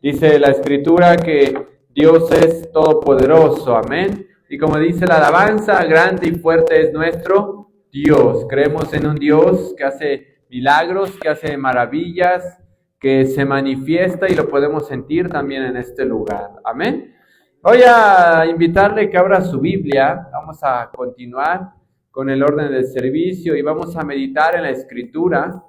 Dice la Escritura que Dios es todopoderoso, amén. Y como dice la alabanza, grande y fuerte es nuestro Dios. Creemos en un Dios que hace milagros, que hace maravillas, que se manifiesta y lo podemos sentir también en este lugar, amén. Voy a invitarle que abra su Biblia. Vamos a continuar con el orden del servicio y vamos a meditar en la Escritura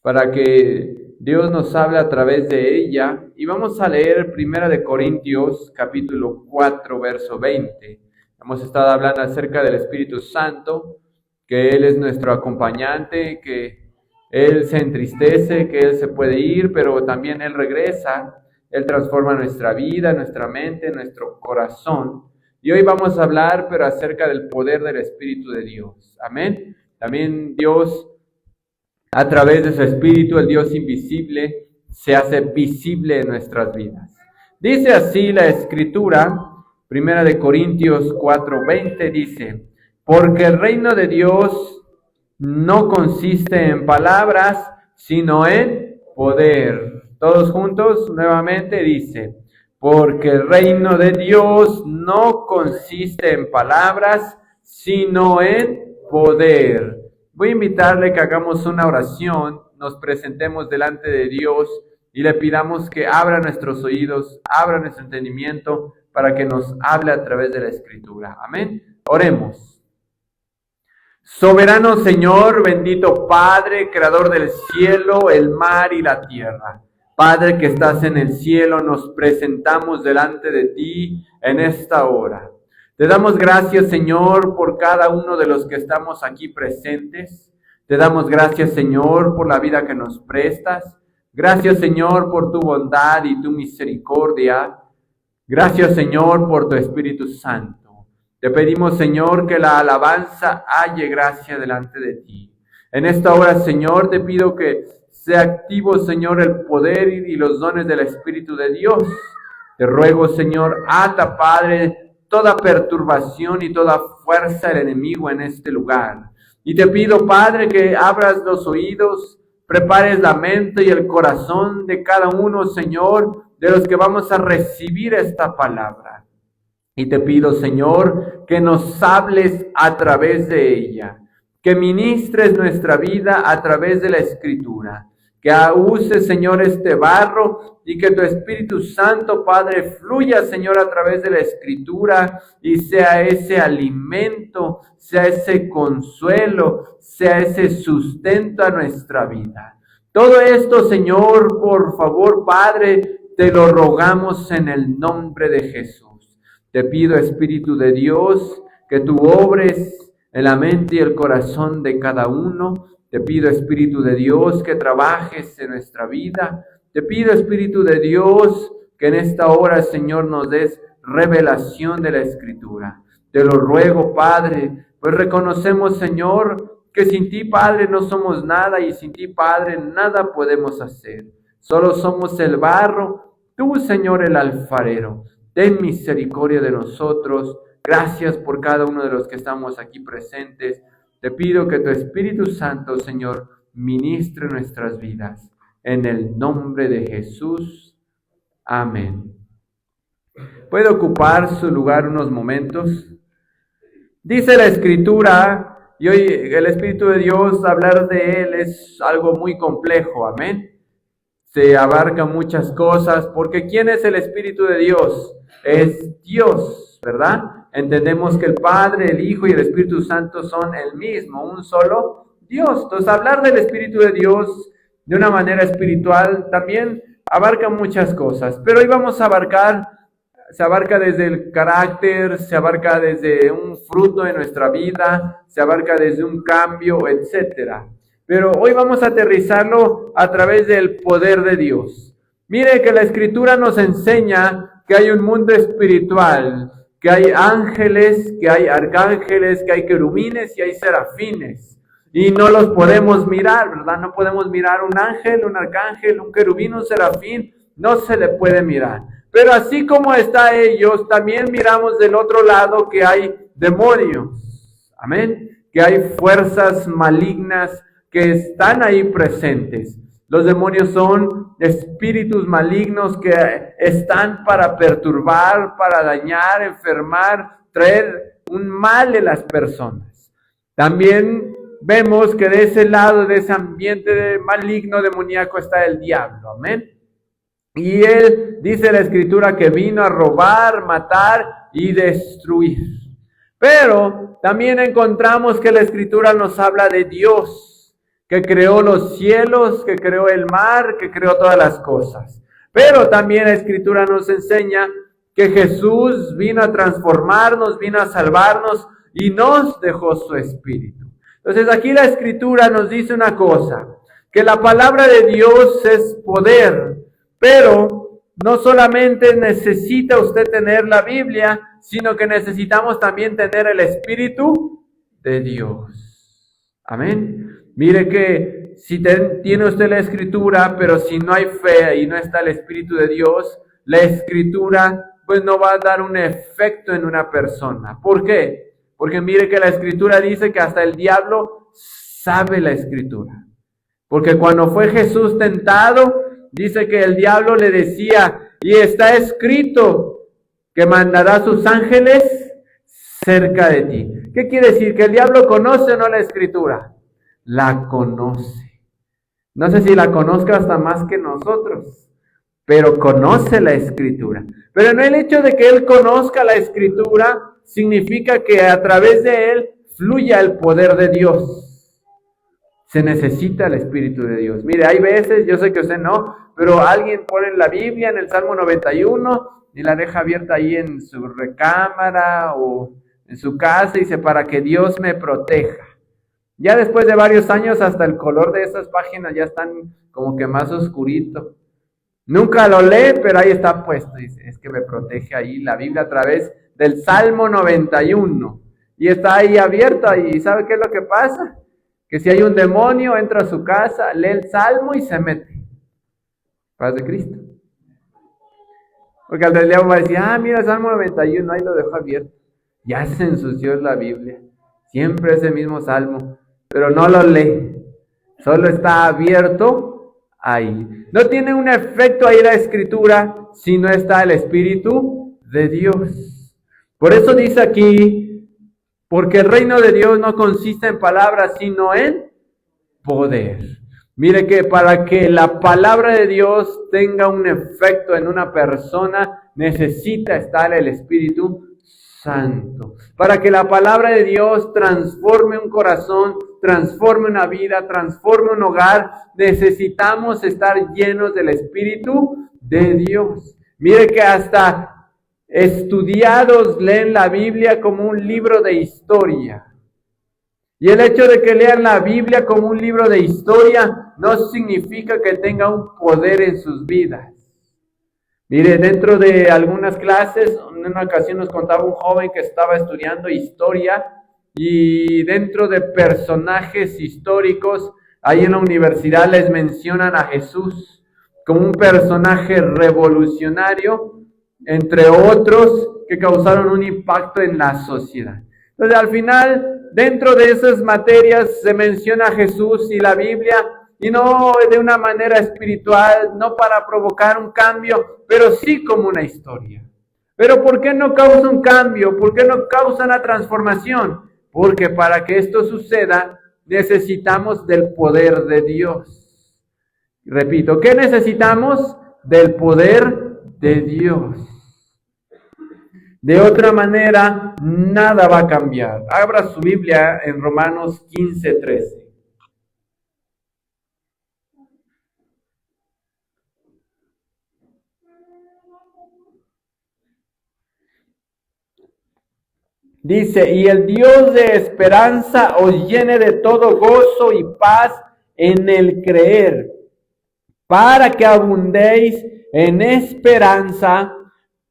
para que Dios nos hable a través de ella. Y vamos a leer 1 Corintios capítulo 4, verso 20. Hemos estado hablando acerca del Espíritu Santo, que Él es nuestro acompañante, que Él se entristece, que Él se puede ir, pero también Él regresa. Él transforma nuestra vida, nuestra mente, nuestro corazón. Y hoy vamos a hablar, pero acerca del poder del Espíritu de Dios. Amén. También Dios, a través de su Espíritu, el Dios invisible, se hace visible en nuestras vidas. Dice así la Escritura, 1 Corintios 4:20, dice: porque el reino de Dios no consiste en palabras, sino en poder. Todos juntos, nuevamente dice: porque el reino de Dios no consiste en palabras, sino en poder. Voy a invitarle que hagamos una oración, nos presentemos delante de Dios y le pidamos que abra nuestros oídos, abra nuestro entendimiento para que nos hable a través de la Escritura. Amén. Oremos. Soberano Señor, bendito Padre, creador del cielo, el mar y la tierra. Padre que estás en el cielo, nos presentamos delante de ti en esta hora. Te damos gracias, Señor, por cada uno de los que estamos aquí presentes. Te damos gracias, Señor, por la vida que nos prestas. Gracias, Señor, por tu bondad y tu misericordia. Gracias, Señor, por tu Espíritu Santo. Te pedimos, Señor, que la alabanza halle gracia delante de ti. En esta hora, Señor, te pido que sea activo, Señor, el poder y los dones del Espíritu de Dios. Te ruego, Señor, ata, Padre, toda perturbación y toda fuerza del enemigo en este lugar. Y te pido, Padre, que abras los oídos, prepares la mente y el corazón de cada uno, Señor, de los que vamos a recibir esta palabra. Y te pido, Señor, que nos hables a través de ella, que ministres nuestra vida a través de la Escritura, que uses, Señor, este barro y que tu Espíritu Santo, Padre, fluya, Señor, a través de la Escritura y sea ese alimento, sea ese consuelo, sea ese sustento a nuestra vida. Todo esto, Señor, por favor, Padre, te lo rogamos en el nombre de Jesús. Te pido, Espíritu de Dios, que tú obres en la mente y el corazón de cada uno. Te pido, Espíritu de Dios, que trabajes en nuestra vida. Te pido, Espíritu de Dios, que en esta hora, Señor, nos des revelación de la Escritura. Te lo ruego, Padre, pues reconocemos, Señor, que sin ti, Padre, no somos nada y sin ti, Padre, nada podemos hacer. Solo somos el barro, tú, Señor, el alfarero. Ten misericordia de nosotros. Gracias por cada uno de los que estamos aquí presentes. Te pido que tu Espíritu Santo, Señor, ministre nuestras vidas. En el nombre de Jesús. Amén. ¿Puede ocupar su lugar unos momentos? Dice la Escritura, y hoy el Espíritu de Dios, hablar de Él es algo muy complejo. Amén. Se abarca muchas cosas, porque ¿quién es el Espíritu de Dios? Es Dios, ¿verdad? Entendemos que el Padre, el Hijo y el Espíritu Santo son el mismo, un solo Dios. Entonces, hablar del Espíritu de Dios de una manera espiritual también abarca muchas cosas. Pero hoy vamos a se abarca desde el carácter, se abarca desde un fruto de nuestra vida, se abarca desde un cambio, etcétera. Pero hoy vamos a aterrizarlo a través del poder de Dios. Mire que la Escritura nos enseña que hay un mundo espiritual, que hay ángeles, que hay arcángeles, que hay querubines y hay serafines. Y no los podemos mirar, ¿verdad? No podemos mirar un ángel, un arcángel, un querubín, un serafín. No se le puede mirar. Pero así como está ellos, también miramos del otro lado que hay demonios. Amén. Que hay fuerzas malignas que están ahí presentes. Los demonios son espíritus malignos que están para perturbar, para dañar, enfermar, traer un mal en las personas. También vemos que de ese lado, de ese ambiente maligno, demoníaco, está el diablo. Amén. Y él, dice la Escritura, que vino a robar, matar y destruir. Pero también encontramos que la Escritura nos habla de Dios, que creó los cielos, que creó el mar, que creó todas las cosas. Pero también la Escritura nos enseña que Jesús vino a transformarnos, vino a salvarnos y nos dejó su Espíritu. Entonces aquí la Escritura nos dice una cosa, que la palabra de Dios es poder, pero no solamente necesita usted tener la Biblia, sino que necesitamos también tener el Espíritu de Dios. Amén. Mire que si tiene usted la Escritura, pero si no hay fe y no está el Espíritu de Dios, la Escritura pues no va a dar un efecto en una persona. ¿Por qué? Porque mire que la Escritura dice que hasta el diablo sabe la Escritura. Porque cuando fue Jesús tentado, dice que el diablo le decía, y está escrito que mandará a sus ángeles cerca de ti. ¿Qué quiere decir? ¿Que el diablo conoce o no la Escritura? La conoce. No sé si la conozca hasta más que nosotros, pero conoce la Escritura. Pero no el hecho de que él conozca la Escritura significa que a través de él fluya el poder de Dios. Se necesita el Espíritu de Dios. Mire, hay veces, yo sé que usted no, pero alguien pone la Biblia en el Salmo 91 y la deja abierta ahí en su recámara o en su casa y dice, para que Dios me proteja. Ya después de varios años, hasta el color de esas páginas ya están como que más oscurito. Nunca lo lee, pero ahí está puesto. Dice, es que me protege ahí la Biblia a través del Salmo 91. Y está ahí abierta y ¿sabe qué es lo que pasa? Que si hay un demonio, entra a su casa, lee el Salmo y se mete. Paz de Cristo. Porque al del diablo va a decir, mira, Salmo 91, ahí lo dejó abierto. Ya se ensució la Biblia. Siempre ese mismo Salmo. Pero no lo lee. Solo está abierto ahí. No tiene un efecto ahí la Escritura si no está el Espíritu de Dios. Por eso dice aquí, porque el reino de Dios no consiste en palabras, sino en poder. Mire que para que la palabra de Dios tenga un efecto en una persona, necesita estar el Espíritu Santo. Para que la palabra de Dios transforme un corazón, transforme una vida, transforme un hogar, necesitamos estar llenos del Espíritu de Dios. Mire que hasta estudiados leen la Biblia como un libro de historia. Y el hecho de que lean la Biblia como un libro de historia no significa que tenga un poder en sus vidas. Mire, dentro de algunas clases, en una ocasión nos contaba un joven que estaba estudiando historia y dentro de personajes históricos, ahí en la universidad les mencionan a Jesús como un personaje revolucionario, entre otros que causaron un impacto en la sociedad. Entonces, al final, dentro de esas materias se menciona a Jesús y la Biblia, y no de una manera espiritual, no para provocar un cambio, pero sí como una historia. Pero ¿por qué no causa un cambio? ¿Por qué no causa una transformación? Porque para que esto suceda, necesitamos del poder de Dios. Repito, ¿qué necesitamos? Del poder de Dios. De otra manera, nada va a cambiar. Abra su Biblia en Romanos 15:13. Dice, y el Dios de esperanza os llene de todo gozo y paz en el creer, para que abundéis en esperanza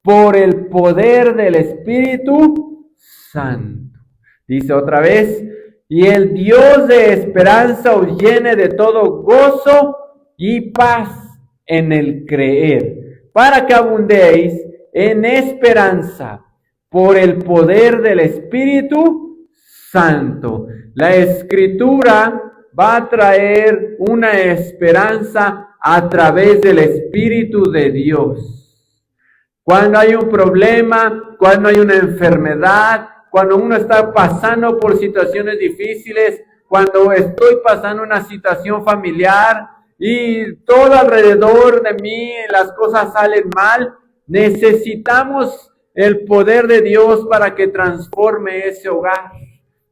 por el poder del Espíritu Santo. Dice otra vez, y el Dios de esperanza os llene de todo gozo y paz en el creer, para que abundéis en esperanza por el poder del Espíritu Santo. La Escritura va a traer una esperanza a través del Espíritu de Dios. Cuando hay un problema, cuando hay una enfermedad, cuando uno está pasando por situaciones difíciles, cuando estoy pasando una situación familiar y todo alrededor de mí las cosas salen mal, necesitamos el poder de Dios para que transforme ese hogar,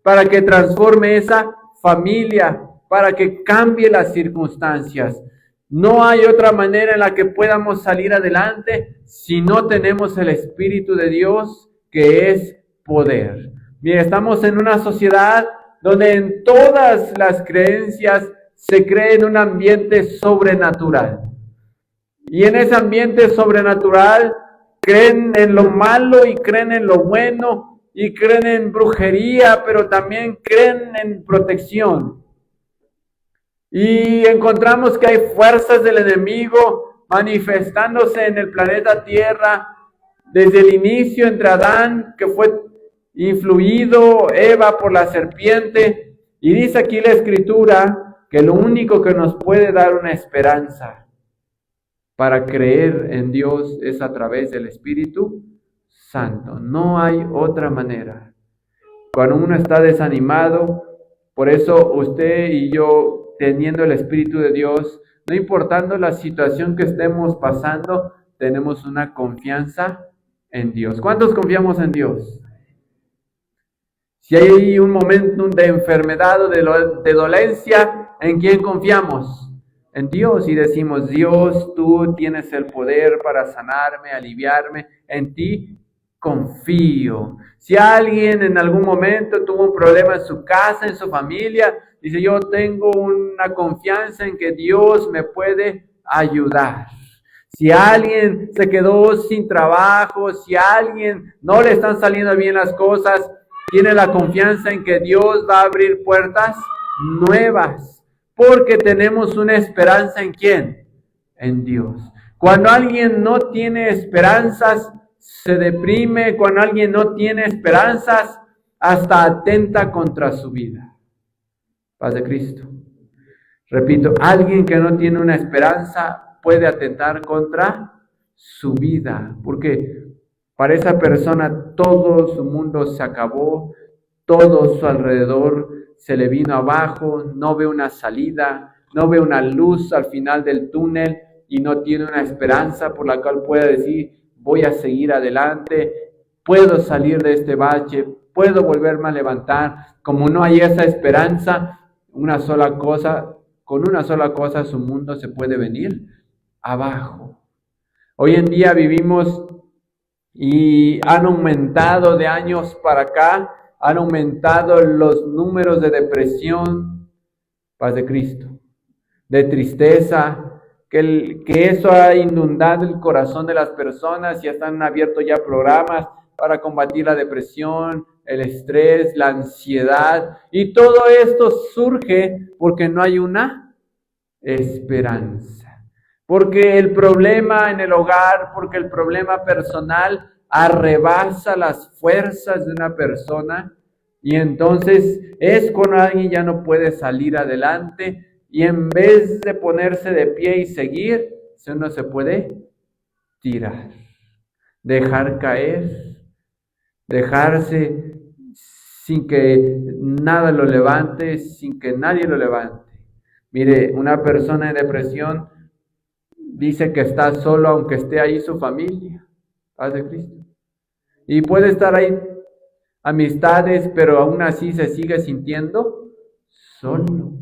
para que transforme esa familia, para que cambie las circunstancias. No hay otra manera en la que podamos salir adelante si no tenemos el Espíritu de Dios, que es poder. Mira, estamos en una sociedad donde en todas las creencias se cree en un ambiente sobrenatural. Y en ese ambiente sobrenatural creen en lo malo y creen en lo bueno y creen en brujería, pero también creen en protección. Y encontramos que hay fuerzas del enemigo manifestándose en el planeta Tierra desde el inicio entre Adán, que fue influido, Eva por la serpiente. Y dice aquí la Escritura que lo único que nos puede dar una esperanza para creer en Dios es a través del Espíritu Santo. No hay otra manera. Cuando uno está desanimado, por eso usted y yo, teniendo el Espíritu de Dios, no importando la situación que estemos pasando, tenemos una confianza en Dios. ¿Cuántos confiamos en Dios? Si hay un momento de enfermedad o de dolencia, ¿en quién confiamos? En Dios, y decimos: Dios, tú tienes el poder para sanarme, aliviarme, en ti confío. Si alguien en algún momento tuvo un problema en su casa, en su familia, dice: yo tengo una confianza en que Dios me puede ayudar. Si alguien se quedó sin trabajo, si a alguien no le están saliendo bien las cosas, tiene la confianza en que Dios va a abrir puertas nuevas. Porque tenemos una esperanza ¿en quién? En Dios. Cuando alguien no tiene esperanzas, se deprime. Cuando alguien no tiene esperanzas, hasta atenta contra su vida. Paz de Cristo. Repito, alguien que no tiene una esperanza puede atentar contra su vida. Porque para esa persona todo su mundo se acabó, todo su alrededor se le vino abajo, no ve una salida, no ve una luz al final del túnel y no tiene una esperanza por la cual pueda decir: voy a seguir adelante, puedo salir de este bache, puedo volverme a levantar. Como no hay esa esperanza, con una sola cosa su mundo se puede venir abajo. Hoy en día vivimos y han aumentado de años para acá, han aumentado los números de depresión, paz de Cristo, de tristeza, que eso ha inundado el corazón de las personas y están abiertos ya programas para combatir la depresión, el estrés, la ansiedad, y todo esto surge porque no hay una esperanza, porque el problema en el hogar, porque el problema personal arrebasa las fuerzas de una persona, y entonces es cuando alguien ya no puede salir adelante, y en vez de ponerse de pie y seguir, uno se puede tirar, dejar caer, dejarse sin que nada lo levante, sin que nadie lo levante. Mire, una persona en depresión dice que está solo aunque esté ahí su familia. Paz de Cristo. Y puede estar ahí amistades, pero aún así se sigue sintiendo solo.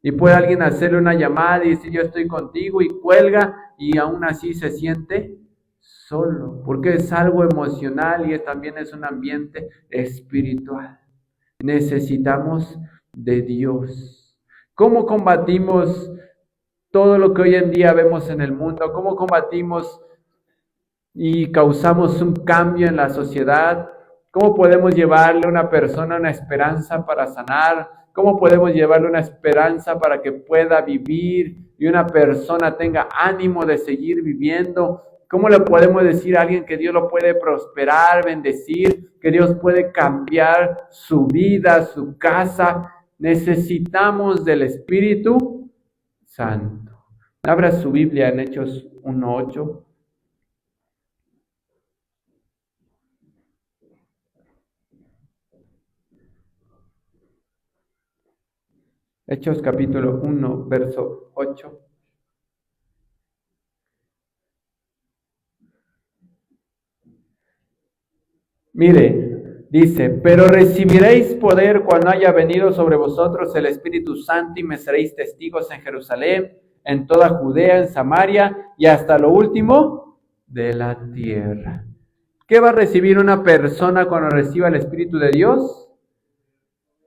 Y puede alguien hacerle una llamada y decir: yo estoy contigo, y cuelga, y aún así se siente solo, porque es algo emocional y también es un ambiente espiritual. Necesitamos de Dios. ¿Cómo combatimos todo lo que hoy en día vemos en el mundo? ¿Cómo combatimos y causamos un cambio en la sociedad? ¿Cómo podemos llevarle a una persona una esperanza para sanar? ¿Cómo podemos llevarle una esperanza para que pueda vivir y una persona tenga ánimo de seguir viviendo? ¿Cómo le podemos decir a alguien que Dios lo puede prosperar, bendecir, que Dios puede cambiar su vida, su casa? necesitamos del Espíritu Santo. Abra su Biblia en Hechos 1:8. Hechos capítulo 1, verso 8. Mire, dice, pero recibiréis poder cuando haya venido sobre vosotros el Espíritu Santo y me seréis testigos en Jerusalén, en toda Judea, en Samaria y hasta lo último de la tierra. ¿Qué va a recibir una persona cuando reciba el Espíritu de Dios?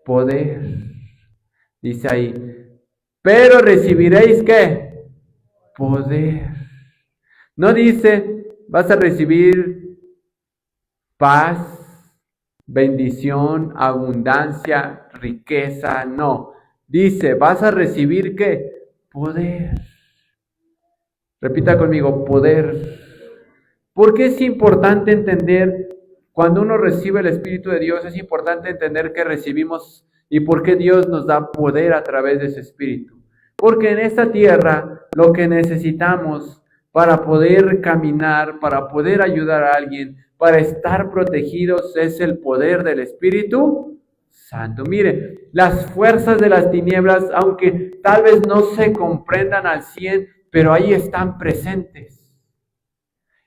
Poder. Dice ahí, pero recibiréis ¿qué? Poder. No dice, vas a recibir paz, bendición, abundancia, riqueza. No, dice, vas a recibir ¿qué? Poder. Repita conmigo, poder. ¿Por qué es importante entender cuando uno recibe el Espíritu de Dios? Es importante entender que recibimos y por qué Dios nos da poder a través de ese Espíritu. Porque en esta tierra lo que necesitamos para poder caminar, para poder ayudar a alguien, para estar protegidos, es el poder del Espíritu Santo. Mire, las fuerzas de las tinieblas, aunque tal vez no se comprendan al 100, pero ahí están presentes.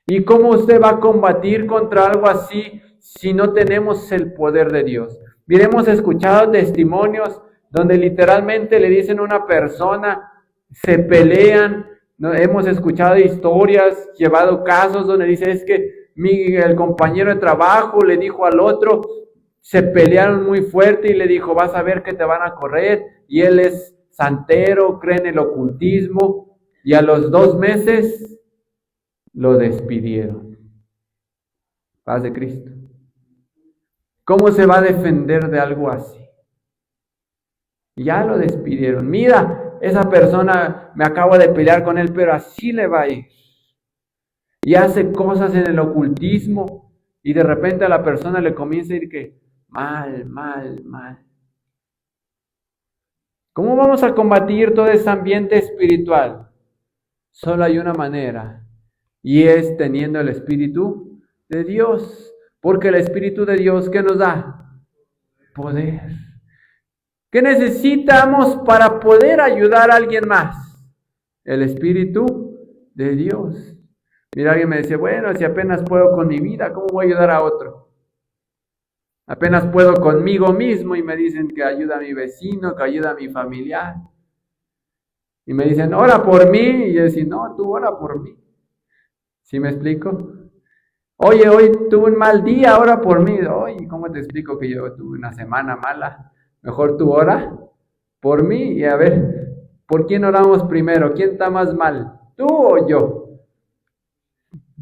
¿Y cómo usted va a combatir contra algo así si no tenemos el poder de Dios? Mire, hemos escuchado testimonios donde literalmente le dicen a una persona, se pelean. ¿No? Hemos escuchado historias, llevado casos donde dice, es que el compañero de trabajo le dijo al otro, se pelearon muy fuerte y le dijo, vas a ver que te van a correr, y él es santero, cree en el ocultismo, y a los 2 meses lo despidieron. Paz de Cristo. ¿Cómo se va a defender de algo así? Ya lo despidieron. Mira, esa persona, me acabo de pelear con él, pero así le va a ir. Y hace cosas en el ocultismo, y de repente a la persona le comienza a ir que mal. ¿Cómo vamos a combatir todo ese ambiente espiritual? Solo hay una manera, y es teniendo el Espíritu de Dios. Porque el Espíritu de Dios, ¿qué nos da? Poder. ¿Qué necesitamos para poder ayudar a alguien más? El Espíritu de Dios. Mira, alguien me dice, bueno, si apenas puedo con mi vida, ¿cómo voy a ayudar a otro? Apenas puedo conmigo mismo y me dicen que ayuda a mi vecino, que ayuda a mi familiar. Y me dicen, ora por mí. Y yo decía, no, tú ora por mí. ¿Sí me explico? Oye, hoy tuve un mal día, ora por mí. Oye, ¿cómo te explico que yo tuve una semana mala? Mejor tú ora por mí y a ver, ¿por quién oramos primero? ¿Quién está más mal? ¿Tú o yo?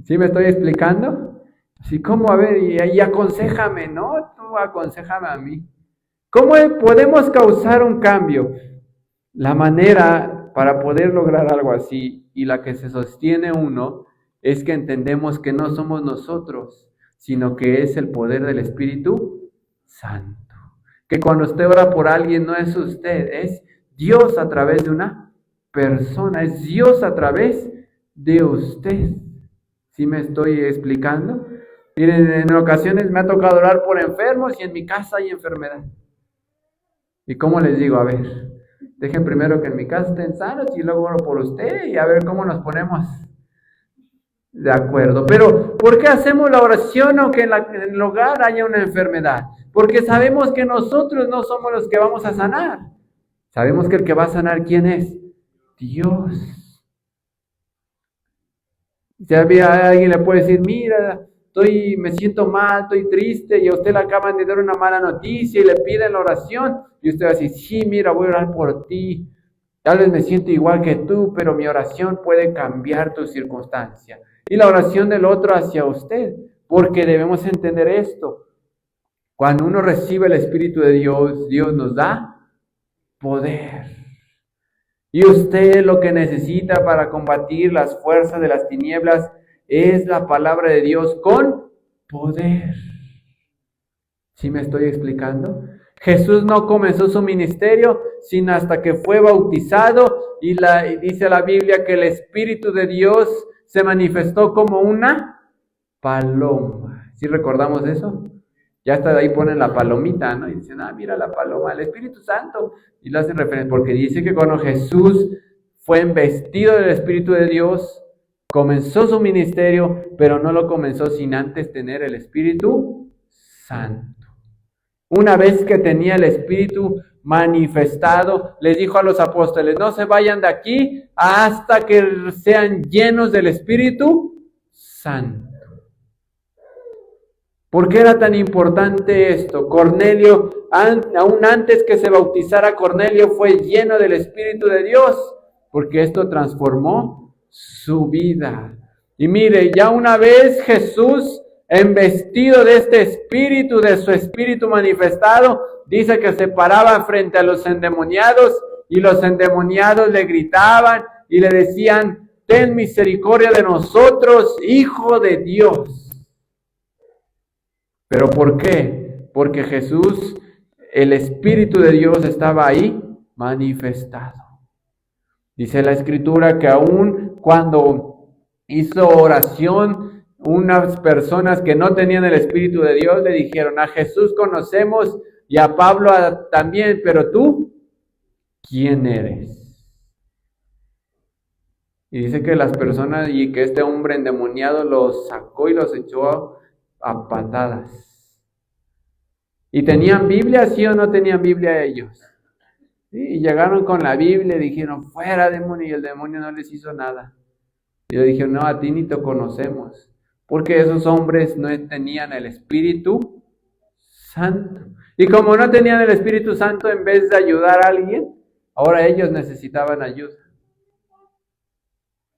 ¿Sí me estoy explicando? Así como, a ver, y aconséjame, ¿no? Tú aconséjame a mí. ¿Cómo podemos causar un cambio? La manera para poder lograr algo así y la que se sostiene uno es que entendemos que no somos nosotros, sino que es el poder del Espíritu Santo. Que cuando usted ora por alguien no es usted, es Dios a través de una persona, es Dios a través de usted. ¿Sí me estoy explicando? Miren, en ocasiones me ha tocado orar por enfermos y en mi casa hay enfermedad. ¿Y cómo les digo? A ver, dejen primero que en mi casa estén sanos y luego oro por usted y a ver cómo nos ponemos de acuerdo. Pero, ¿por qué hacemos la oración aunque en el hogar haya una enfermedad? Porque sabemos que nosotros no somos los que vamos a sanar. Sabemos que el que va a sanar, ¿quién es? Dios. Si alguien le puede decir, mira, me siento mal, estoy triste, y a usted le acaban de dar una mala noticia y le piden la oración, y usted va a decir, sí, mira, voy a orar por ti. Tal vez me siento igual que tú, pero mi oración puede cambiar tu circunstancia. Y la oración del otro hacia usted, porque debemos entender esto. Cuando uno recibe el Espíritu de Dios, Dios nos da poder. Y usted lo que necesita para combatir las fuerzas de las tinieblas es la palabra de Dios con poder. ¿Sí me estoy explicando? Jesús no comenzó su ministerio sino hasta que fue bautizado y dice la Biblia que el Espíritu de Dios se manifestó como una paloma. ¿Sí recordamos eso? Ya hasta ahí ponen la palomita, ¿no? Y dicen, mira la paloma, el Espíritu Santo. Y lo hacen referencia, porque dice que cuando Jesús fue investido del Espíritu de Dios, comenzó su ministerio, pero no lo comenzó sin antes tener el Espíritu Santo. Una vez que tenía el Espíritu manifestado, les dijo a los apóstoles, no se vayan de aquí hasta que sean llenos del Espíritu Santo. ¿Por qué era tan importante esto? Cornelio, aún antes que se bautizara Cornelio, fue lleno del Espíritu de Dios, porque esto transformó su vida. Y mire, ya una vez Jesús, embestido de este Espíritu, de su Espíritu manifestado, dice que se paraba frente a los endemoniados, y los endemoniados le gritaban y le decían, ten misericordia de nosotros, Hijo de Dios. ¿Pero por qué? Porque Jesús, el Espíritu de Dios estaba ahí manifestado. Dice la Escritura que aún cuando hizo oración, unas personas que no tenían el Espíritu de Dios le dijeron, a Jesús conocemos y a Pablo también, pero tú, ¿quién eres? Y dice que las personas y que este hombre endemoniado los sacó y los echó a patadas. ¿Y tenían Biblia, sí o no tenían Biblia ellos? ¿Sí? Y llegaron con la Biblia y dijeron, fuera demonio, y el demonio no les hizo nada. Y le dijeron, no, a ti ni te conocemos, porque esos hombres no tenían el Espíritu Santo. Y como no tenían el Espíritu Santo, en vez de ayudar a alguien, ahora ellos necesitaban ayuda.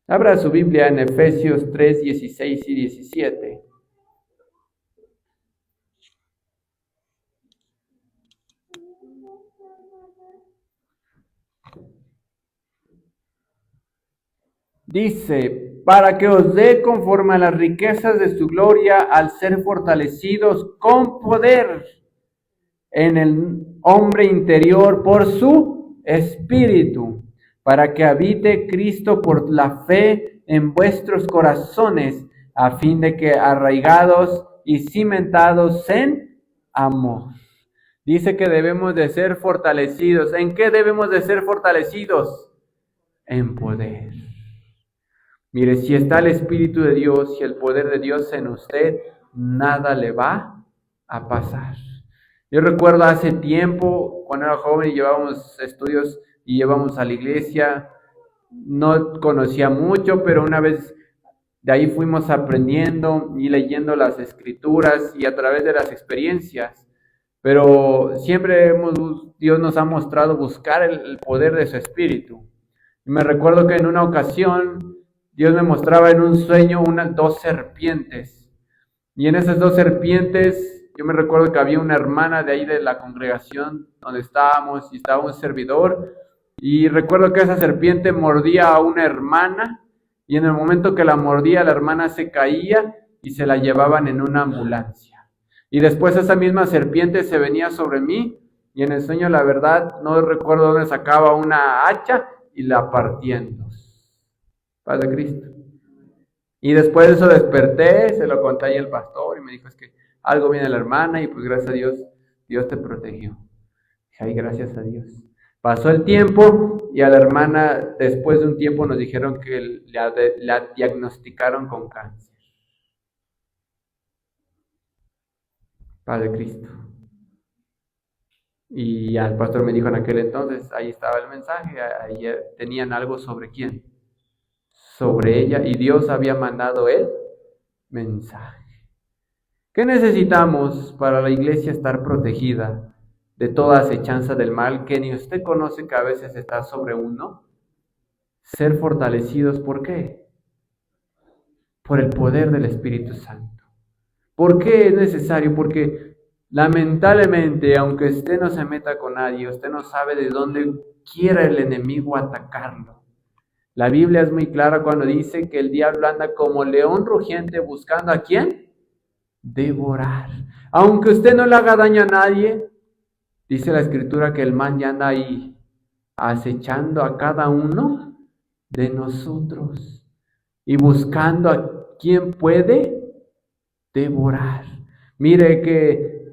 Abra su Biblia en Efesios 3, 16 y 17. Dice, para que os dé conforme a las riquezas de su gloria al ser fortalecidos con poder en el hombre interior por su Espíritu, para que habite Cristo por la fe en vuestros corazones, a fin de que arraigados y cimentados en amor. Dice que debemos de ser fortalecidos. ¿En qué debemos de ser fortalecidos? En poder. Mire, si está el Espíritu de Dios y el poder de Dios en usted, nada le va a pasar. Yo recuerdo hace tiempo, cuando era joven y llevábamos estudios y llevábamos a la iglesia, no conocía mucho, pero una vez de ahí fuimos aprendiendo y leyendo las Escrituras y a través de las experiencias. Pero siempre Dios nos ha mostrado buscar el poder de su Espíritu. Y me recuerdo que en una ocasión Dios me mostraba en un sueño dos serpientes. Y en esas dos serpientes, yo me recuerdo que había una hermana de ahí de la congregación donde estábamos y estaba un servidor. Y recuerdo que esa serpiente mordía a una hermana. Y en el momento que la mordía, la hermana se caía y se la llevaban en una ambulancia. Y después esa misma serpiente se venía sobre mí. Y en el sueño, la verdad, no recuerdo dónde sacaba una hacha y la partía en dos. Paz de Cristo. Y después de eso desperté, se lo conté ahí al pastor y me dijo, es que algo viene la hermana y pues gracias a Dios, Dios te protegió. Dije, ay, gracias a Dios. Pasó el tiempo y a la hermana después de un tiempo nos dijeron que la diagnosticaron con cáncer. Paz de Cristo. Y al pastor me dijo en aquel entonces, ahí estaba el mensaje, ahí tenían algo sobre quién. Sobre ella, y Dios había mandado el mensaje. ¿Qué necesitamos para la iglesia estar protegida de toda acechanza del mal que ni usted conoce que a veces está sobre uno? Ser fortalecidos, ¿por qué? Por el poder del Espíritu Santo. ¿Por qué es necesario? Porque lamentablemente, aunque usted no se meta con nadie, usted no sabe de dónde quiera el enemigo atacarlo. La Biblia es muy clara cuando dice que el diablo anda como león rugiente buscando ¿a quién? Devorar. Aunque usted no le haga daño a nadie, Dice la Escritura que el mal ya anda ahí acechando a cada uno de nosotros y buscando a quien puede devorar. Mire que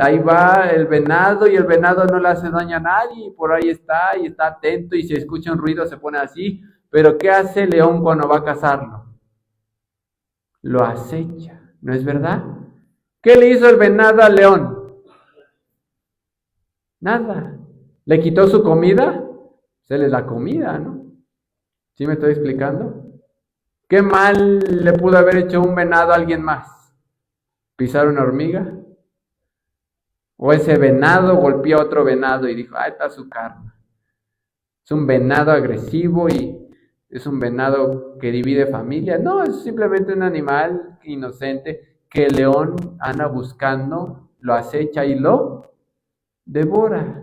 ahí va el venado y el venado no le hace daño a nadie y por ahí está y está atento y si escucha un ruido se pone así. Pero ¿qué hace el león cuando va a cazarlo? Lo acecha, ¿no es verdad? ¿Qué le hizo el venado al león? Nada. ¿Le quitó su comida? Se le da comida, ¿no? ¿Sí me estoy explicando? ¿Qué mal le pudo haber hecho un venado a alguien más? ¿Pisar una hormiga? ¿O ese venado golpeó a otro venado y dijo, ah, está su carne? Es un venado agresivo y es un venado que divide familia. No, es simplemente un animal inocente que el león anda buscando, lo acecha y lo devora.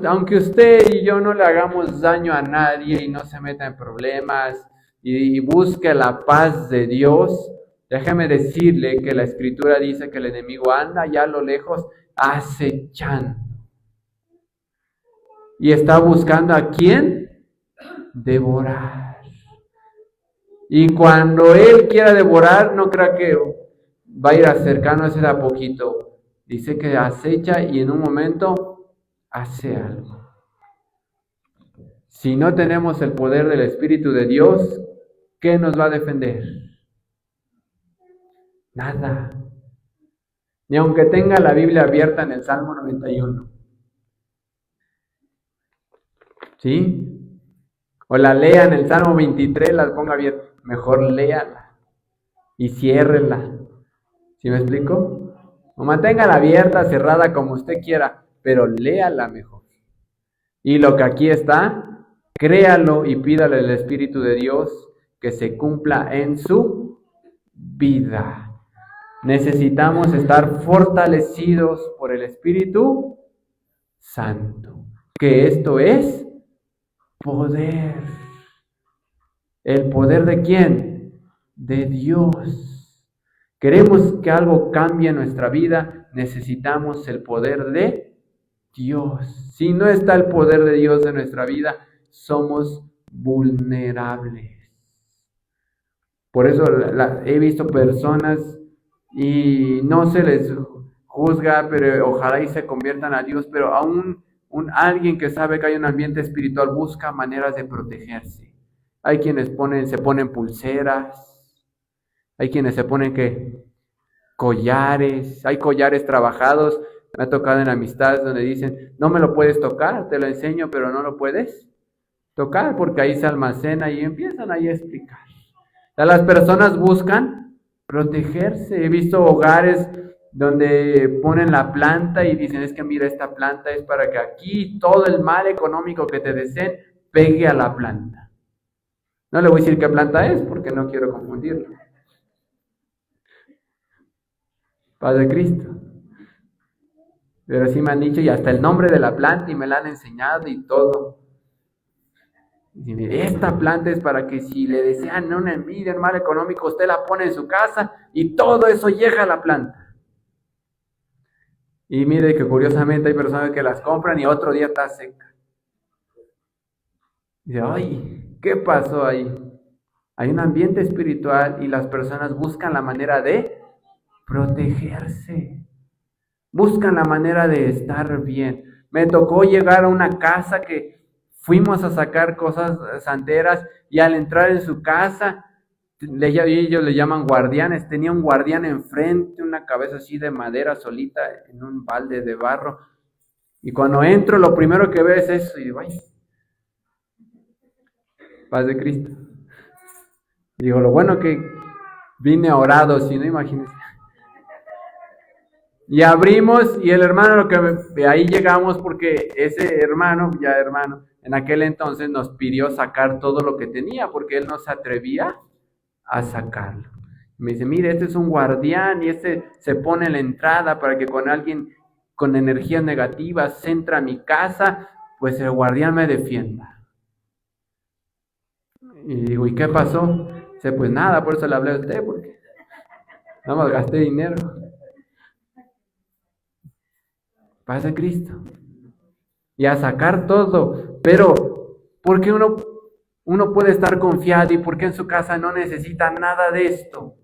Aunque usted y yo no le hagamos daño a nadie y no se meta en problemas y busque la paz de Dios, déjeme decirle que la Escritura dice que el enemigo anda allá a lo lejos acechando. Y está buscando a quién devorar. Y cuando él quiera devorar, no crea que va a ir acercándose de a poquito. Dice que acecha y en un momento hace algo. Si no tenemos el poder del Espíritu de Dios, ¿qué nos va a defender? Nada. Ni aunque tenga la Biblia abierta en el Salmo 91. ¿Sí? O la lea en el Salmo 23, la ponga abierta. Mejor léala y ciérrela. ¿Sí me explico? O manténgala abierta, cerrada, como usted quiera, pero léala mejor. Y lo que aquí está, créalo y pídale al Espíritu de Dios que se cumpla en su vida. Necesitamos estar fortalecidos por el Espíritu Santo, que esto es poder. ¿El poder de quién? De Dios. Queremos que algo cambie en nuestra vida, necesitamos el poder de Dios. Si no está el poder de Dios en nuestra vida, somos vulnerables. Por eso he visto personas y no se les juzga, pero ojalá y se conviertan a Dios, pero aún alguien que sabe que hay un ambiente espiritual busca maneras de protegerse. Hay quienes se ponen pulseras, hay quienes se ponen collares, hay collares trabajados. Me ha tocado en amistades donde dicen, no me lo puedes tocar, te lo enseño, pero no lo puedes tocar porque ahí se almacena y empiezan ahí a explicar. O sea, las personas buscan protegerse. He visto hogares donde ponen la planta y dicen, es que mira, esta planta es para que aquí todo el mal económico que te deseen pegue a la planta. No le voy a decir qué planta es porque no quiero confundirlo. Paz de Cristo. Pero sí me han dicho y hasta el nombre de la planta y me la han enseñado y todo. Y esta planta es para que si le desean una envidia, un mal económico, usted la pone en su casa y todo eso llega a la planta. Y mire que curiosamente hay personas que las compran y otro día está seca. Y dice, ay, ¿qué pasó ahí? Hay un ambiente espiritual y las personas buscan la manera de protegerse. Buscan la manera de estar bien. Me tocó llegar a una casa que fuimos a sacar cosas santeras y al entrar en su casa, ellos le llaman guardianes, tenía un guardián enfrente, una cabeza así de madera solita en un balde de barro. Y cuando entro, lo primero que veo es eso y digo, ay, paz de Cristo. Digo, lo bueno que vine orado, si no, imagínense. Y abrimos y el hermano, ahí llegamos porque ese hermano, en aquel entonces nos pidió sacar todo lo que tenía porque él no se atrevía a sacarlo. Me dice, mire, este es un guardián y este se pone en la entrada para que con alguien con energías negativas entra a mi casa, pues el guardián me defienda. Y digo, ¿y qué pasó? Dice, pues nada, por eso le hablé a usted, porque nada más gasté dinero. paz de Cristo. Y a sacar todo. Pero, ¿por qué uno puede estar confiado y por qué en su casa no necesita nada de esto?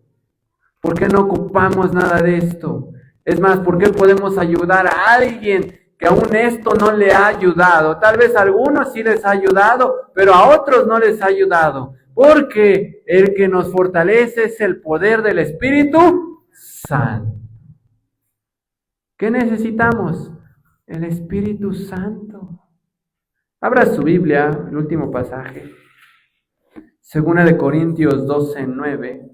¿Por qué no ocupamos nada de esto? Es más, ¿por qué podemos ayudar a alguien que aún esto no le ha ayudado? Tal vez a algunos sí les ha ayudado, pero a otros no les ha ayudado. Porque el que nos fortalece es el poder del Espíritu Santo. ¿Qué necesitamos? El Espíritu Santo. Abra su Biblia, el último pasaje. 2 Corintios 12:9.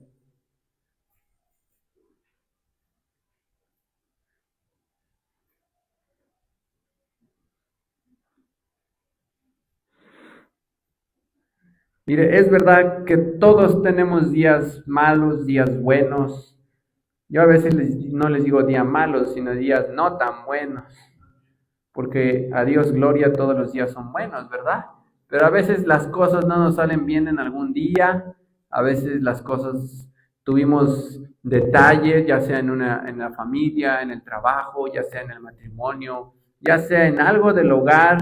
Mire, es verdad que todos tenemos días malos, días buenos. Yo a veces no les digo días malos, sino días no tan buenos. Porque a Dios gloria, todos los días son buenos, ¿verdad? Pero a veces las cosas no nos salen bien en algún día. A veces las cosas tuvimos detalles, ya sea en la familia, en el trabajo, ya sea en el matrimonio, ya sea en algo del hogar.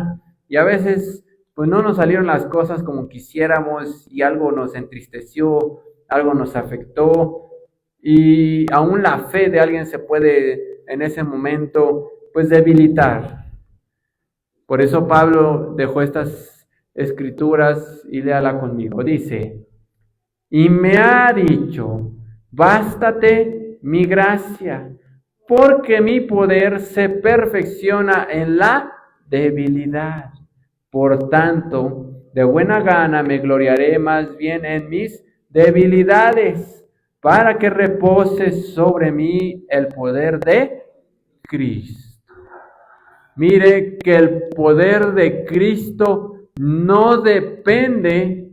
Y a veces pues no nos salieron las cosas como quisiéramos y algo nos entristeció, algo nos afectó y aún la fe de alguien se puede en ese momento pues debilitar. Por eso Pablo dejó estas escrituras y léala conmigo. Dice, y me ha dicho, bástate mi gracia, porque mi poder se perfecciona en la debilidad. Por tanto, de buena gana me gloriaré más bien en mis debilidades, para que repose sobre mí el poder de Cristo. Mire que el poder de Cristo no depende,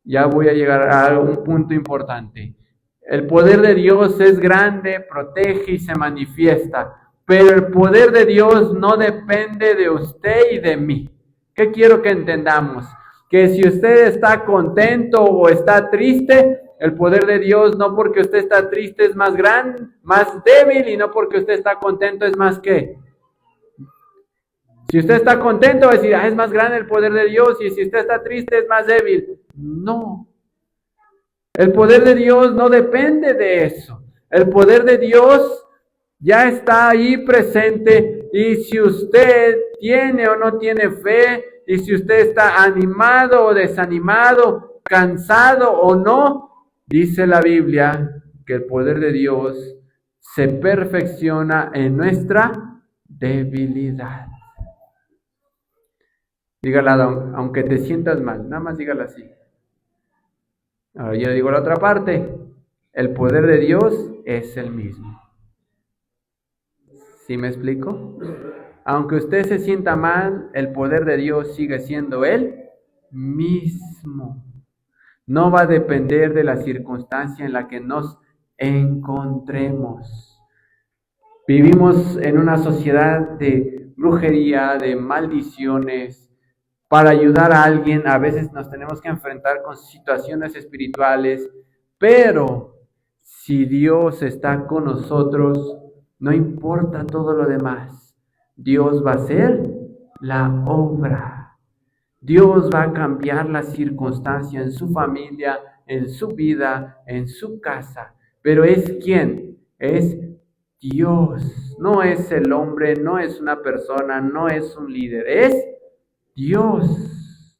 ya voy a llegar a un punto importante. El poder de Dios es grande, protege y se manifiesta, pero el poder de Dios no depende de usted y de mí. ¿Qué quiero que entendamos? Que si usted está contento o está triste, el poder de Dios no porque usted está triste es más grande, más débil, y no porque usted está contento es más que. Si usted está contento va a decir, es más grande el poder de Dios, y si usted está triste es más débil. No. El poder de Dios no depende de eso. El poder de Dios ya está ahí presente, y si usted tiene o no tiene fe, y si usted está animado o desanimado, cansado o no, dice la Biblia que el poder de Dios se perfecciona en nuestra debilidad. Dígala, aunque te sientas mal, nada más dígala así. Ahora yo digo la otra parte, el poder de Dios es el mismo. ¿Sí me explico? Aunque usted se sienta mal, el poder de Dios sigue siendo el mismo. No va a depender de la circunstancia en la que nos encontremos. Vivimos en una sociedad de brujería, de maldiciones. Para ayudar a alguien, a veces nos tenemos que enfrentar con situaciones espirituales, pero si Dios está con nosotros, no importa todo lo demás. Dios va a hacer la obra. Dios va a cambiar la circunstancia en su familia, en su vida, en su casa. Pero ¿es quién? Es Dios. No es el hombre, no es una persona, no es un líder. Es Dios.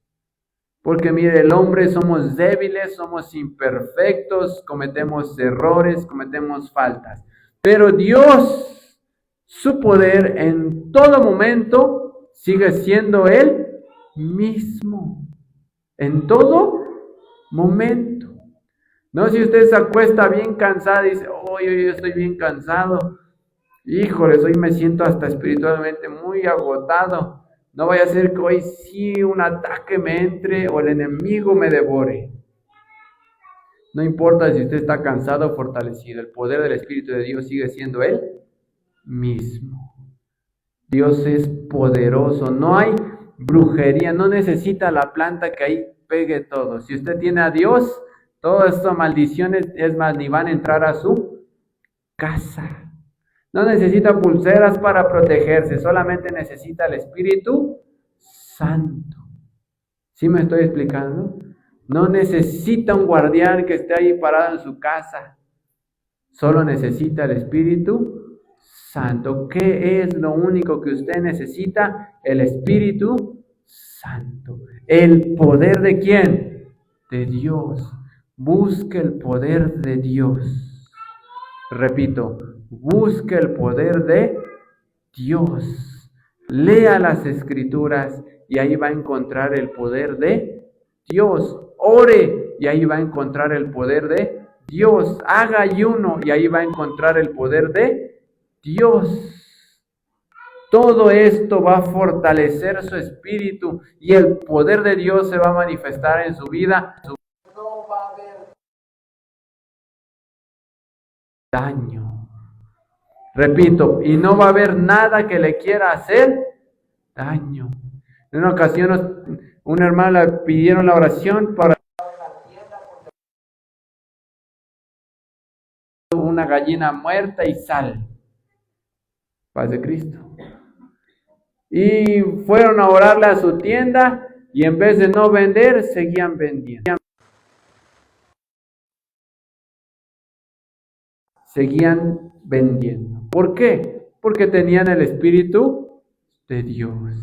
Porque mire, el hombre somos débiles, somos imperfectos, cometemos errores, cometemos faltas. Pero Dios, su poder en todo momento sigue siendo el mismo. En todo momento. No, si usted se acuesta bien cansado y dice, hoy yo estoy bien cansado. Híjoles, hoy me siento hasta espiritualmente muy agotado. No vaya a ser que hoy sí un ataque me entre o el enemigo me devore. No importa si usted está cansado o fortalecido, el poder del Espíritu de Dios sigue siendo el mismo. Dios es poderoso, no hay brujería, no necesita la planta que ahí pegue todo. Si usted tiene a Dios, todas estas maldiciones, es más, ni van a entrar a su casa. No necesita pulseras para protegerse, solamente necesita el Espíritu Santo. ¿Sí me estoy explicando? No necesita un guardián que esté ahí parado en su casa. Solo necesita el Espíritu Santo. ¿Qué es lo único que usted necesita? El Espíritu Santo. ¿El poder de quién? De Dios. Busque el poder de Dios. Repito, busque el poder de Dios. Lea las Escrituras y ahí va a encontrar el poder de Dios. Ore y ahí va a encontrar el poder de Dios. Haga ayuno y ahí va a encontrar el poder de Dios. Todo esto va a fortalecer su espíritu y el poder de Dios se va a manifestar en su vida. No va a haber daño. Repito, y no va a haber nada que le quiera hacer daño. En una ocasión, una hermana le pidieron la oración para una gallina muerta y sal. Paz de Cristo. Y fueron a orarle a su tienda y en vez de no vender, seguían vendiendo. Seguían vendiendo. ¿Por qué? Porque tenían el Espíritu de Dios.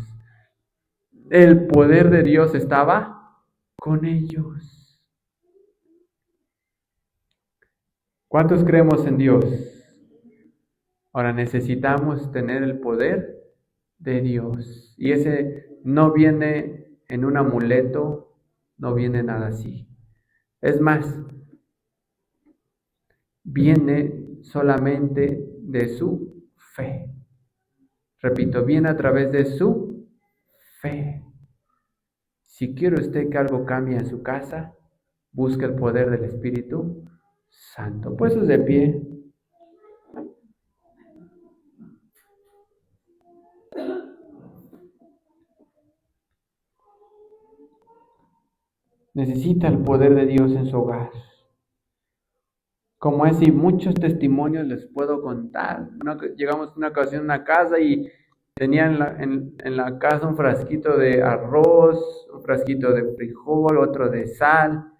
El poder de Dios estaba con ellos. ¿Cuántos creemos en Dios? Ahora necesitamos tener el poder de Dios. Y ese no viene en un amuleto, no viene nada así. Es más, viene solamente de su fe. Repito, viene a través de su fe. Si quiere usted que algo cambie en su casa, busque el poder del Espíritu Santo. Puestos de pie. Necesita el poder de Dios en su hogar. Como ese y muchos testimonios les puedo contar. Llegamos una ocasión a una casa y tenían en la casa un frasquito de arroz, un frasquito de frijol, otro de sal,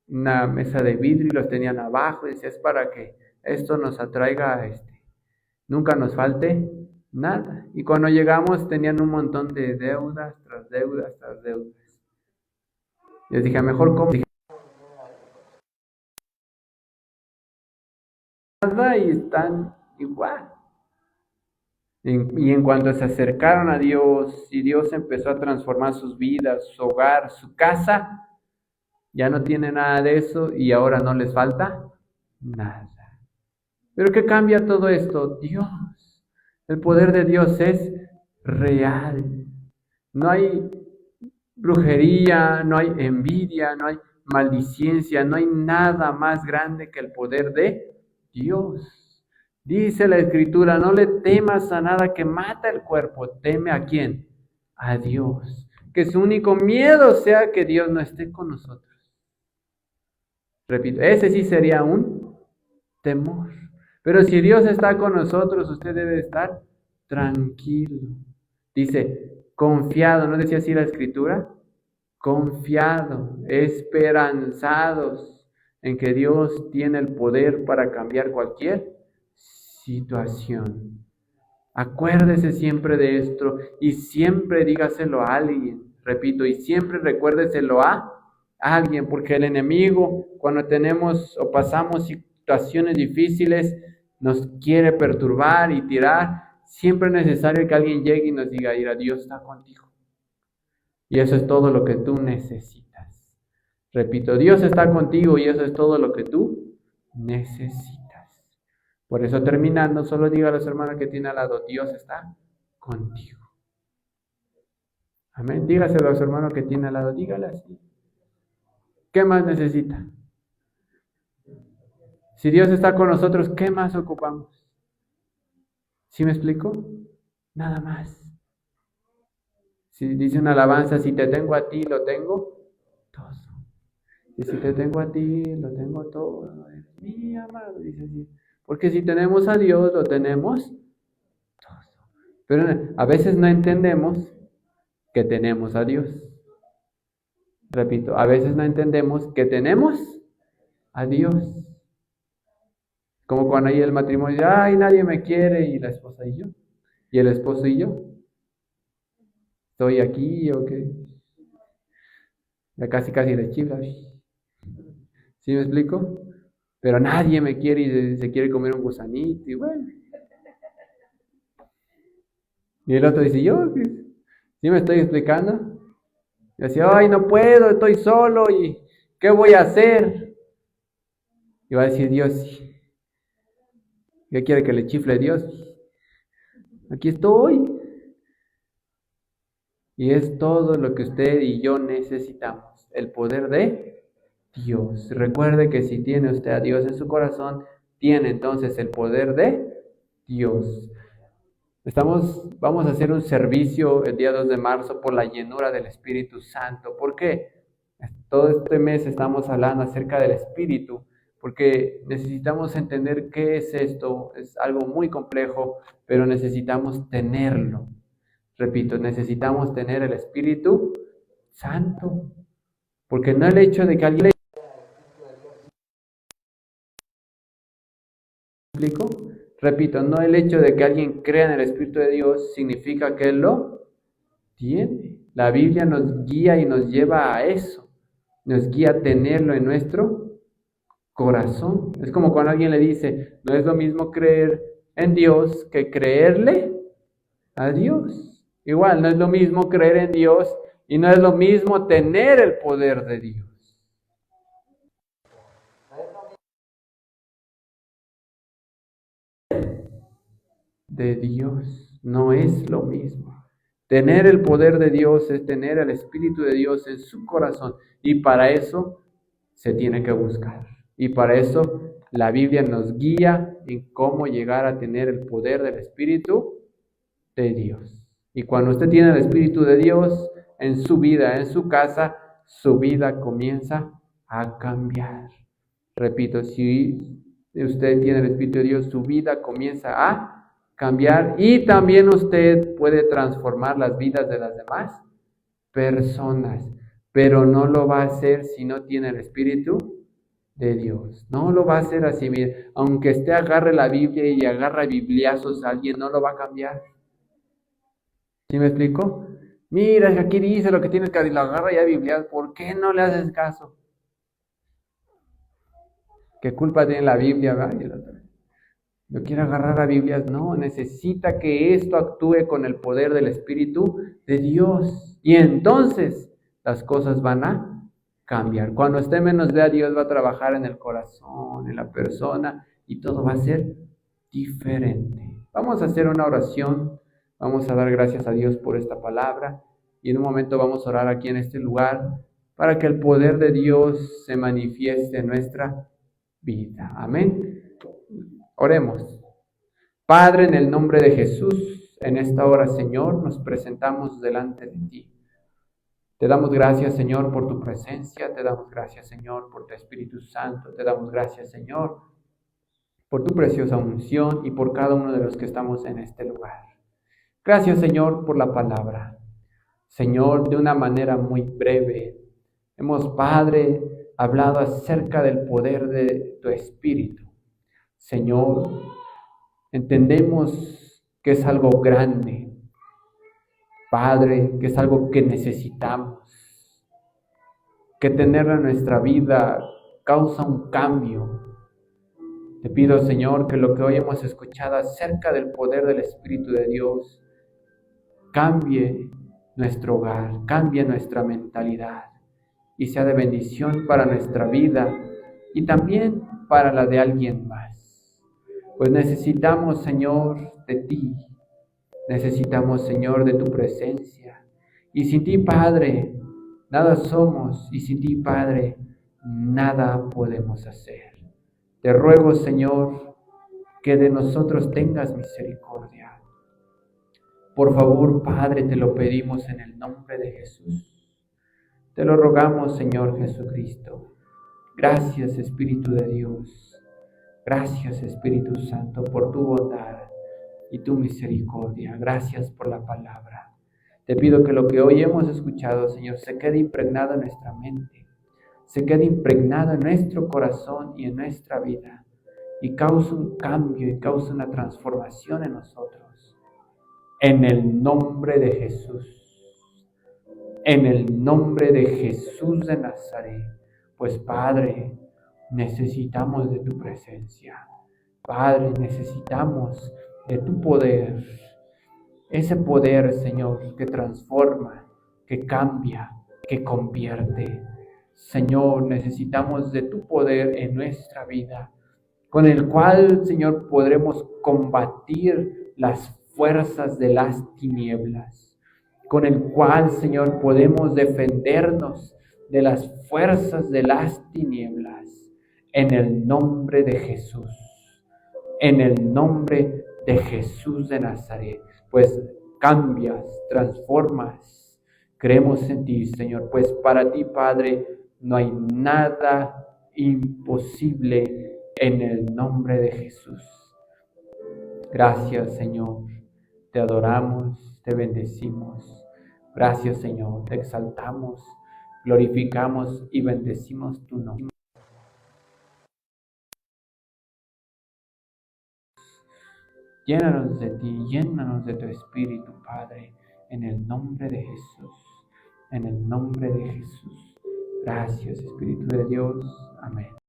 una mesa de vidrio y los tenían abajo. Y decía, es para que esto nos atraiga, nunca nos falte nada. Y cuando llegamos tenían un montón de deudas tras deudas tras deudas. Les dije, mejor como nada y están igual. Y en cuanto se acercaron a Dios y Dios empezó a transformar sus vidas, su hogar, su casa, ya no tiene nada de eso y ahora no les falta nada. ¿Pero qué cambia todo esto? Dios. El poder de Dios es real. No hay brujería, no hay envidia, no hay maldicencia, no hay nada más grande que el poder de Dios. Dice la Escritura, no le temas a nada que mata el cuerpo, teme a quién, a Dios. Que su único miedo sea que Dios no esté con nosotros. Repito, ese sí sería un temor. Pero si Dios está con nosotros, usted debe estar tranquilo. Dice, confiado, ¿no decía así la Escritura? Confiado, esperanzados en que Dios tiene el poder para cambiar cualquier situación. Acuérdese siempre de esto y siempre dígaselo a alguien. Repito, y siempre recuérdeselo a alguien, porque el enemigo, cuando tenemos o pasamos situaciones difíciles, nos quiere perturbar y tirar. Siempre es necesario que alguien llegue y nos diga, mira, Dios está contigo. Y eso es todo lo que tú necesitas. Repito, Dios está contigo y eso es todo lo que tú necesitas. Por eso terminando, solo diga a los hermanos que tiene al lado, Dios está contigo. Amén. Dígaselo a los hermanos que tiene al lado, dígale así. ¿Qué más necesita? Si Dios está con nosotros, ¿qué más ocupamos? ¿Sí me explico? Nada más. Si dice una alabanza, si te tengo a ti, lo tengo todo. Y si te tengo a ti, lo tengo todo. Mi amado, dice así. Porque si tenemos a Dios, lo tenemos todo. Pero a veces no entendemos que tenemos a Dios. Repito, a veces no entendemos que tenemos a Dios. Como cuando hay el matrimonio, ay, nadie me quiere, y la esposa y yo. Y el esposo y yo. ¿Estoy aquí o qué? Ya casi le chifla. ¿Sí me explico? Pero nadie me quiere y se quiere comer un gusanito y bueno. Y el otro dice, yo, ¿sí me estoy explicando? Y decía, ay, no puedo, estoy solo y ¿qué voy a hacer? Y va a decir Dios, ¿qué quiere que le chifle Dios? Aquí estoy. Y es todo lo que usted y yo necesitamos, el poder de Dios. Recuerde que si tiene usted a Dios en su corazón, tiene entonces el poder de Dios. Vamos a hacer un servicio el día 2 de marzo por la llenura del Espíritu Santo. ¿Por qué? Todo este mes estamos hablando acerca del Espíritu, porque necesitamos entender qué es esto. Es algo muy complejo, pero necesitamos tenerlo. Repito, necesitamos tener el Espíritu Santo, porque no el hecho de que alguien le explico. Repito, no el hecho de que alguien crea en el Espíritu de Dios significa que él lo tiene. La Biblia nos guía y nos lleva a eso. Nos guía a tenerlo en nuestro corazón. Es como cuando alguien le dice, no es lo mismo creer en Dios que creerle a Dios. Igual, no es lo mismo creer en Dios y no es lo mismo tener el poder de Dios. De Dios no es lo mismo. Tener el poder de Dios es tener el Espíritu de Dios en su corazón y para eso se tiene que buscar. Y para eso la Biblia nos guía en cómo llegar a tener el poder del Espíritu de Dios. Y cuando usted tiene el Espíritu de Dios en su vida, en su casa, su vida comienza a cambiar. Repito, si usted tiene el Espíritu de Dios, su vida comienza a cambiar y también usted puede transformar las vidas de las demás personas, pero no lo va a hacer si no tiene el Espíritu de Dios. No lo va a hacer así, mire, aunque usted agarre la Biblia y agarra bibliazos a alguien, no lo va a cambiar. ¿Sí me explico? Mira, aquí dice lo que tienes que hacer, lo agarra ya Biblia, ¿por qué no le haces caso? ¿Qué culpa tiene la Biblia? No quiere agarrar a Biblia, no, necesita que esto actúe con el poder del Espíritu de Dios. Y entonces las cosas van a cambiar. Cuando usted menos vea a Dios, va a trabajar en el corazón, en la persona, y todo va a ser diferente. Vamos a hacer una oración, vamos a dar gracias a Dios por esta palabra, y en un momento vamos a orar aquí en este lugar para que el poder de Dios se manifieste en nuestra vida. Amén. Oremos. Padre, en el nombre de Jesús, en esta hora, Señor, nos presentamos delante de ti. Te damos gracias, Señor, por tu presencia. Te damos gracias, Señor, por tu Espíritu Santo. Te damos gracias, Señor, por tu preciosa unción y por cada uno de los que estamos en este lugar. Gracias, Señor, por la palabra. Señor, de una manera muy breve, hemos, Padre, hablado acerca del poder de tu Espíritu. Señor, entendemos que es algo grande, Padre, que es algo que necesitamos, que tenerlo en nuestra vida causa un cambio. Te pido, Señor, que lo que hoy hemos escuchado acerca del poder del Espíritu de Dios cambie nuestro hogar, cambie nuestra mentalidad y sea de bendición para nuestra vida y también para la de alguien más. Pues necesitamos, Señor, de ti. Necesitamos, Señor, de tu presencia. Y sin ti, Padre, nada somos. Y sin ti, Padre, nada podemos hacer. Te ruego, Señor, que de nosotros tengas misericordia. Por favor, Padre, te lo pedimos en el nombre de Jesús. Te lo rogamos, Señor Jesucristo. Gracias, Espíritu de Dios. Gracias, Espíritu Santo, por tu bondad y tu misericordia. Gracias por la palabra. Te pido que lo que hoy hemos escuchado, Señor, se quede impregnado en nuestra mente, se quede impregnado en nuestro corazón y en nuestra vida, y cause un cambio y cause una transformación en nosotros. En el nombre de Jesús, en el nombre de Jesús de Nazaret. Pues Padre, necesitamos de tu presencia. Padre, necesitamos de tu poder. Ese poder, Señor, que transforma, que cambia, que convierte. Señor, necesitamos de tu poder en nuestra vida, con el cual, Señor, podremos combatir las fuerzas de las tinieblas, con el cual, Señor, podemos defendernos de las fuerzas de las tinieblas, en el nombre de Jesús, en el nombre de Jesús de Nazaret. Pues cambias, transformas, creemos en ti, Señor, pues para ti, Padre, no hay nada imposible en el nombre de Jesús. Gracias, Señor. Te adoramos, te bendecimos. Gracias, Señor. Te exaltamos, glorificamos y bendecimos tu nombre. Llénanos de ti, llénanos de tu Espíritu, Padre, en el nombre de Jesús. En el nombre de Jesús. Gracias, Espíritu de Dios. Amén.